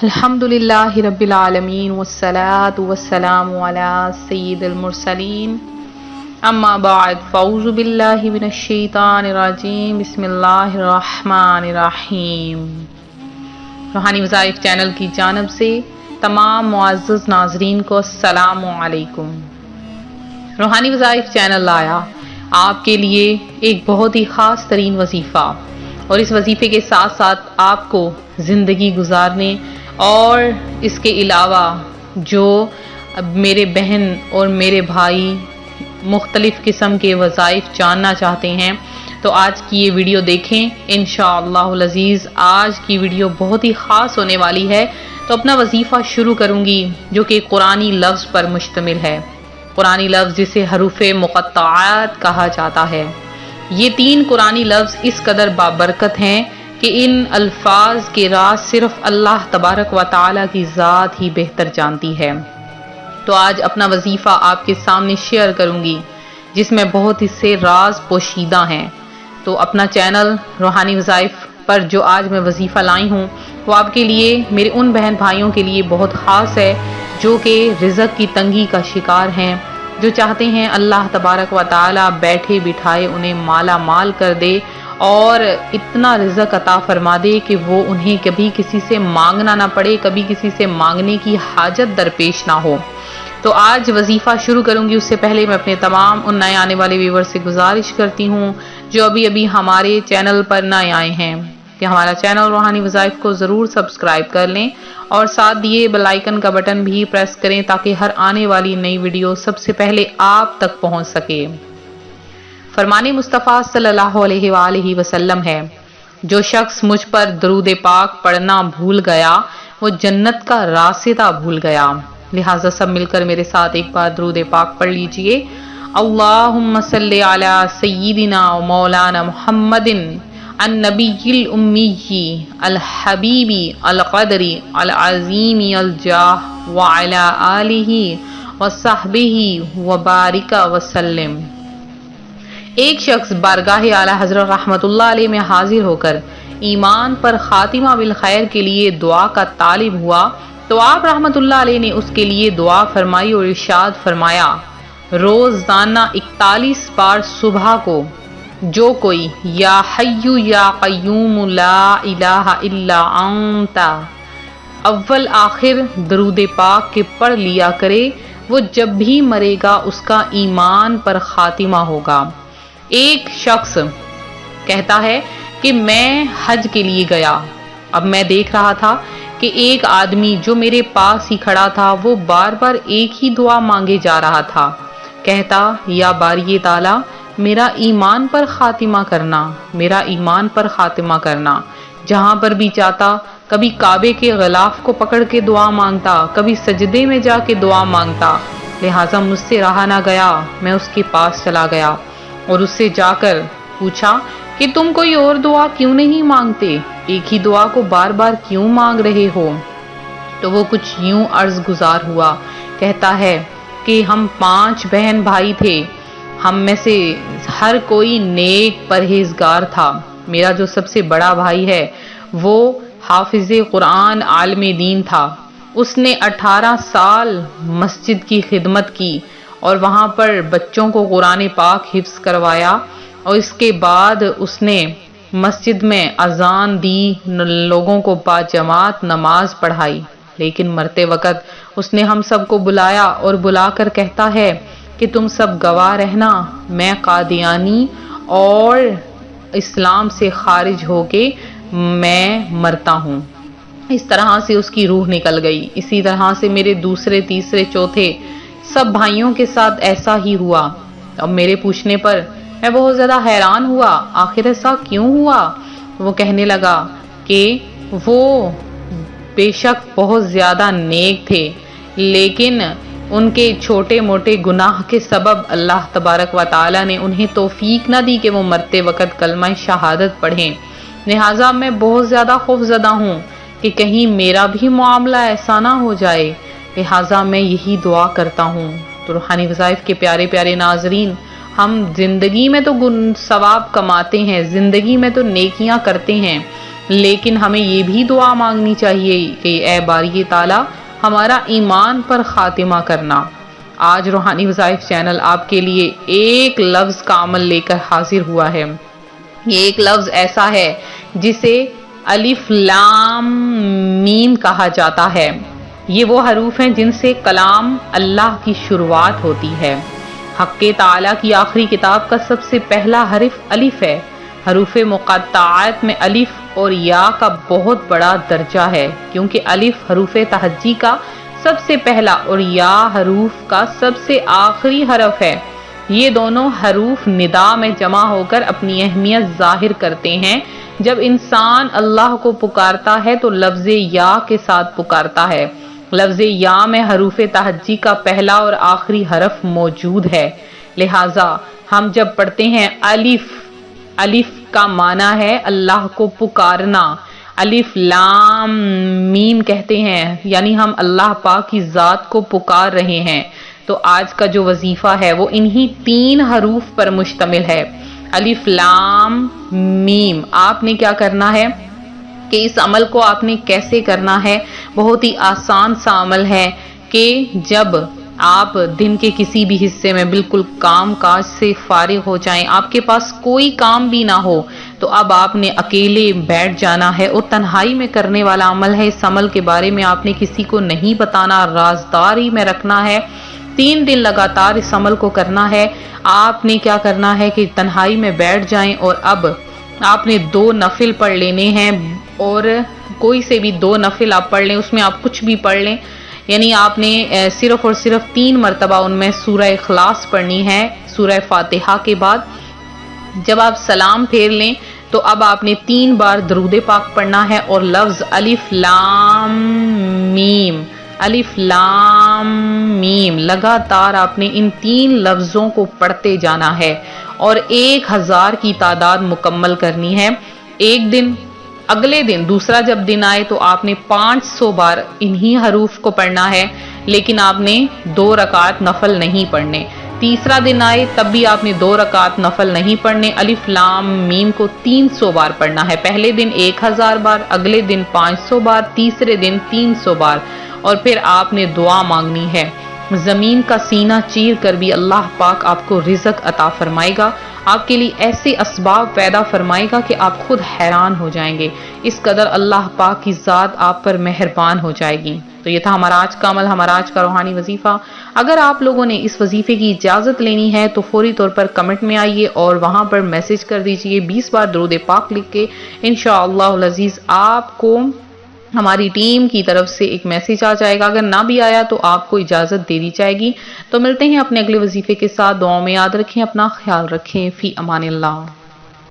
الحمدللہ رب العالمین والصلاة والسلام علی سید المرسلین اما بعد فاعوذ باللہ من الشیطان الرجیم بسم اللہ الرحمن الرحیم۔ روحانی وظائف چینل کی جانب سے تمام معزز ناظرین کو السلام علیکم۔ روحانی وظائف چینل لایا آپ کے لیے ایک بہت ہی خاص ترین وظیفہ، اور اس وظیفے کے ساتھ ساتھ آپ کو زندگی گزارنے اور اس کے علاوہ جو میرے بہن اور میرے بھائی مختلف قسم کے وظائف جاننا چاہتے ہیں تو آج کی یہ ویڈیو دیکھیں انشاءاللہ العزیز۔ آج کی ویڈیو بہت ہی خاص ہونے والی ہے، تو اپنا وظیفہ شروع کروں گی جو کہ قرآنی لفظ پر مشتمل ہے۔ قرآنی لفظ جسے حروف مقطعات کہا جاتا ہے۔ یہ 3 قرآنی لفظ اس قدر بابرکت ہیں کہ ان الفاظ کے راز صرف اللہ تبارک و تعالی کی ذات ہی بہتر جانتی ہے۔ تو آج اپنا وظیفہ آپ کے سامنے شیئر کروں گی جس میں بہت ہی سے راز پوشیدہ ہیں۔ تو اپنا چینل روحانی وظائف پر جو آج میں وظیفہ لائی ہوں وہ آپ کے لیے، میرے ان بہن بھائیوں کے لیے بہت خاص ہے جو کہ رزق کی تنگی کا شکار ہیں، جو چاہتے ہیں اللہ تبارک و تعالی بیٹھے بٹھائے انہیں مالا مال کر دے اور اتنا رزق عطا فرما دے کہ وہ انہیں کبھی کسی سے مانگنا نہ پڑے، کبھی کسی سے مانگنے کی حاجت درپیش نہ ہو۔ تو آج وظیفہ شروع کروں گی اس سے پہلے میں اپنے تمام ان نئے آنے والے ویور سے گزارش کرتی ہوں جو ابھی ہمارے چینل پر نئے آئے ہیں کہ ہمارا چینل روحانی وظائف کو ضرور سبسکرائب کر لیں اور ساتھ دیے بیل آئیکن کا بٹن بھی پریس کریں تاکہ ہر آنے والی نئی ویڈیو سب سے پہلے آپ تک پہنچ سکے۔ فرمان مصطفیٰ صلی اللہ علیہ وآلہ وسلم ہے، جو شخص مجھ پر درود پاک پڑھنا بھول گیا وہ جنت کا راستہ بھول گیا۔ لہٰذا سب مل کر میرے ساتھ ایک بار درود پاک پڑھ لیجئے۔ اللہم صلی علی سیدنا و مولانا محمد النبی الامی الحبیب القدر العظیم الجاہ وعلی آلہ وصحبہ وبارک وسلم۔ ایک شخص بارگاہ اعلی حضرت رحمت اللہ علیہ میں حاضر ہو کر ایمان پر خاتمہ بالخیر کے لیے دعا کا طالب ہوا تو آپ رحمت اللہ علیہ نے اس کے لیے دعا فرمائی اور ارشاد فرمایا، روزانہ 41 بار صبح کو جو کوئی یا حی یا قیوم لا الہ الا انت اول آخر درود پاک کے پڑھ لیا کرے، وہ جب بھی مرے گا اس کا ایمان پر خاتمہ ہوگا۔ ایک شخص کہتا ہے کہ میں حج کے لیے گیا، اب میں دیکھ رہا تھا کہ ایک آدمی جو میرے پاس ہی کھڑا تھا وہ بار بار ایک ہی دعا مانگے جا رہا تھا، کہتا یا باری تعالی میرا ایمان پر خاتمہ کرنا، میرا ایمان پر خاتمہ کرنا۔ جہاں پر بھی چاہتا کبھی کعبے کے غلاف کو پکڑ کے دعا مانگتا، کبھی سجدے میں جا کے دعا مانگتا۔ لہٰذا مجھ سے رہا نہ گیا، میں اس کے پاس چلا گیا اور اس سے جا کر پوچھا کہ تم کوئی اور دعا کیوں نہیں مانگتے، ایک ہی دعا کو بار بار کیوں مانگ رہے ہو؟ تو وہ کچھ یوں عرض گزار ہوا، کہتا ہے کہ ہم 5 بہن بھائی تھے، ہم میں سے ہر کوئی نیک پرہیزگار تھا۔ میرا جو سب سے بڑا بھائی ہے وہ حافظ قرآن عالم دین تھا، اس نے 18 سال مسجد کی خدمت کی اور وہاں پر بچوں کو قرآن پاک حفظ کروایا، اور اس کے بعد اس نے مسجد میں اذان دی، لوگوں کو باجماعت نماز پڑھائی، لیکن مرتے وقت اس نے ہم سب کو بلایا اور بلا کر کہتا ہے کہ تم سب گواہ رہنا میں قادیانی اور اسلام سے خارج ہو کے میں مرتا ہوں۔ اس طرح سے اس کی روح نکل گئی۔ اسی طرح سے میرے دوسرے تیسرے چوتھے سب بھائیوں کے ساتھ ایسا ہی ہوا۔ اب میرے پوچھنے پر میں بہت زیادہ حیران ہوا، آخر ایسا کیوں ہوا؟ وہ کہنے لگا کہ وہ بے شک بہت زیادہ نیک تھے، لیکن ان کے چھوٹے موٹے گناہ کے سبب اللہ تبارک و تعالی نے انہیں توفیق نہ دی کہ وہ مرتے وقت کلمہ شہادت پڑھیں۔ لہٰذا میں بہت زیادہ خوف زدہ ہوں کہ کہیں میرا بھی معاملہ ایسا نہ ہو جائے، لہٰذا میں یہی دعا کرتا ہوں۔ تو روحانی وظائف کے پیارے پیارے ناظرین، ہم زندگی میں تو ثواب کماتے ہیں، زندگی میں تو نیکیاں کرتے ہیں، لیکن ہمیں یہ بھی دعا مانگنی چاہیے کہ اے باری تعالیٰ ہمارا ایمان پر خاتمہ کرنا۔ آج روحانی وظائف چینل آپ کے لیے ایک لفظ کا عمل لے کر حاضر ہوا ہے۔ یہ ایک لفظ ایسا ہے جسے الف لام میم کہا جاتا ہے۔ یہ وہ حروف ہیں جن سے کلام اللہ کی شروعات ہوتی ہے۔ حق تعالیٰ کی آخری کتاب کا سب سے پہلا حرف الف ہے۔ حروف مقطعات میں الف اور یا کا بہت بڑا درجہ ہے، کیونکہ الف حروف تہجی کا سب سے پہلا اور یا حروف کا سب سے آخری حرف ہے۔ یہ دونوں حروف ندا میں جمع ہو کر اپنی اہمیت ظاہر کرتے ہیں۔ جب انسان اللہ کو پکارتا ہے تو لفظ یا کے ساتھ پکارتا ہے۔ لفظ یا میں حروف تہجی کا پہلا اور آخری حرف موجود ہے، لہٰذا ہم جب پڑھتے ہیں الف، الف کا معنی ہے اللہ کو پکارنا۔ الف لام میم کہتے ہیں یعنی ہم اللہ پاک کی ذات کو پکار رہے ہیں۔ تو آج کا جو وظیفہ ہے وہ انہی 3 حروف پر مشتمل ہے، الف لام میم۔ آپ نے کیا کرنا ہے کہ اس عمل کو آپ نے کیسے کرنا ہے؟ بہت ہی آسان سا عمل ہے کہ جب آپ دن کے کسی بھی حصے میں بالکل کام کاج سے فارغ ہو جائیں، آپ کے پاس کوئی کام بھی نہ ہو، تو اب آپ نے اکیلے بیٹھ جانا ہے اور تنہائی میں کرنے والا عمل ہے۔ اس عمل کے بارے میں آپ نے کسی کو نہیں بتانا، رازداری میں رکھنا ہے۔ 3 دن لگاتار اس عمل کو کرنا ہے۔ آپ نے کیا کرنا ہے کہ تنہائی میں بیٹھ جائیں اور اب آپ نے 2 نفل پڑھ لینے ہیں، اور کوئی سے بھی 2 نفل آپ پڑھ لیں، اس میں آپ کچھ بھی پڑھ لیں، یعنی آپ نے صرف اور صرف 3 مرتبہ ان میں سورہ اخلاص پڑھنی ہے سورہ فاتحہ کے بعد۔ جب آپ سلام پھیر لیں تو اب آپ نے 3 بار درود پاک پڑھنا ہے اور لفظ الف لام میم، الف لام میم لگاتار آپ نے ان 3 لفظوں کو پڑھتے جانا ہے اور 1000 کی تعداد مکمل کرنی ہے۔ ایک دن، اگلے دن دوسرا جب دن آئے تو آپ نے 500 بار انہی حروف کو پڑھنا ہے، لیکن آپ نے 2 رکعت نفل نہیں پڑھنے۔ تیسرا دن آئے تب بھی آپ نے 2 رکعت نفل نہیں پڑھنے، الف لام میم کو 300 بار پڑھنا ہے۔ پہلے دن 1000 بار، اگلے دن 500 بار، تیسرے دن 300 بار، اور پھر آپ نے دعا مانگنی ہے۔ زمین کا سینہ چیر کر بھی اللہ پاک آپ کو رزق عطا فرمائے گا، آپ کے لیے ایسے اسباب پیدا فرمائے گا کہ آپ خود حیران ہو جائیں گے، اس قدر اللہ پاک کی ذات آپ پر مہربان ہو جائے گی۔ تو یہ تھا ہمارا آج کا عمل، ہمارا آج کا روحانی وظیفہ۔ اگر آپ لوگوں نے اس وظیفے کی اجازت لینی ہے تو فوری طور پر کمنٹ میں آئیے اور وہاں پر میسج کر دیجئے 20 بار درود پاک لکھ کے۔ انشاءاللہ العزیز آپ کو ہماری ٹیم کی طرف سے ایک میسج آ جائے گا، اگر نہ بھی آیا تو آپ کو اجازت دے دی جائے گی۔ تو ملتے ہیں اپنے اگلے وظیفے کے ساتھ، دعاؤں میں یاد رکھیں، اپنا خیال رکھیں، فی امان اللہ۔